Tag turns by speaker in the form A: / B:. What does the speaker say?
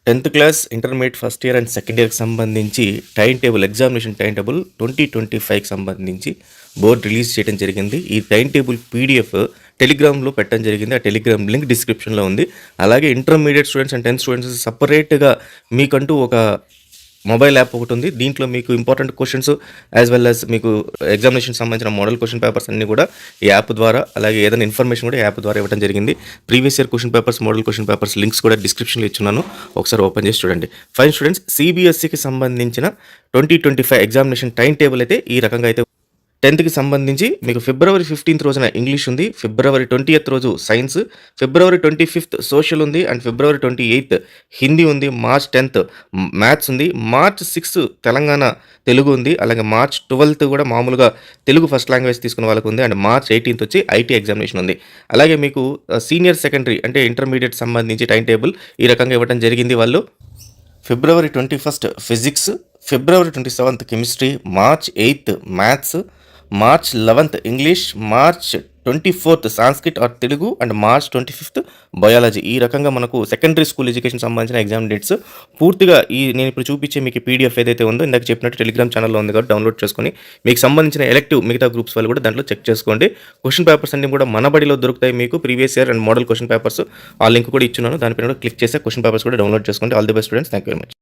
A: 10th class, intermediate first year and second ఇయర్‌కి సంబంధించి examination time table 2025కి సంబంధించి board release చేయడం జరిగింది. ఈ టైమ్ టేబుల్ పీడీఎఫ్ టెలిగ్రామ్‌లో పెట్టడం జరిగింది. ఆ టెలిగ్రామ్ లింక్ డిస్క్రిప్షన్‌లో ఉంది. అలాగే intermediate students and 10th students సెపరేట్‌గా మీకంటూ ఒక మొబైల్ యాప్ ఒకటుంది. దీంట్లో మీకు important questions as well as మీకు ఎగ్జామినేషన్‌కి సంబంధించిన మోడల్ క్వెషన్ పేపర్స్ అన్నీ కూడా ఈ యాప్ ద్వారా, అలాగే ఏదైనా ఇన్ఫర్మేషన్ కూడా ఈ యాప్ ద్వారా ఇవ్వడం జరిగింది. Previous year question papers, model question papers links కూడా డిస్క్రిప్షన్‌లో ఇచ్చున్నాను. ఒకసారి ఓపెన్ చేసి చూడండి. ఫైన్ స్టూడెంట్స్, CBSEకి సంబంధించిన 2025 ఎగ్జామినేషన్ టైమ్ టేబుల్ అయితే ఈ రకంగా అయితే 10థ్‌కి సంబంధించి మీకు ఫిబ్రవరి 15th రోజున ఇంగ్లీష్ ఉంది. ఫిబ్రవరి 20th రోజు సైన్స్, ఫిబ్రవరి 25th సోషల్ ఉంది అండ్ ఫిబ్రవరి 28th హిందీ ఉంది. మార్చ్ 10th మ్యాథ్స్ ఉంది. మార్చ్ 6th తెలంగాణ తెలుగు ఉంది. అలాగే మార్చ్ 12th కూడా మామూలుగా తెలుగు ఫస్ట్ లాంగ్వేజ్ తీసుకున్న వాళ్ళకు ఉంది. అండ్ మార్చ్ 18th వచ్చి ఐటీ ఎగ్జామినేషన్ ఉంది. అలాగే మీకు సీనియర్ సెకండరీ అంటే ఇంటర్మీడియట్ సంబంధించి టైం టేబుల్ ఈ రకంగా ఇవ్వడం జరిగింది. వాళ్ళు February 21st physics, February 27th chemistry, March 8th maths, March 11th English, March 24th Sanskrit or Telugu and March 25th biology. ఈ రకంగా మనకు సెకండరీ స్కూల్ ఎడ్యుకేషన్ సంబంధించిన ఎగ్జామ్ డేట్స్ పూర్తిగా నేను ఇప్పుడు చూపించే మీకు పీడిఎఫ్ ఏదైతే ఉందో ఇందాక చెప్పినట్టు టెలిగ్రామ్ ఛానల్లో ఉంది కాబట్టి డౌన్లోడ్ చేసుకొని మీకు సంబంధించిన ఎలెక్టివ్ మిగతా గ్రూప్స్ వాళ్ళు కూడా దాంట్లో చెక్ చేసుకోండి. క్వశ్చన్ పేపర్స్ అన్ని కూడా మన బడిలో దొరుకుతాయి మీకు. Previous year and model question papers ఆ లింక్ కూడా ఇచ్చున్నాను. దానిపైన కూడా క్లిక్ చేస్తే క్వశ్చన్ పేపర్స్ కూడా డౌన్లోడ్ చేసుకోండి. All the best students. Thank you very much.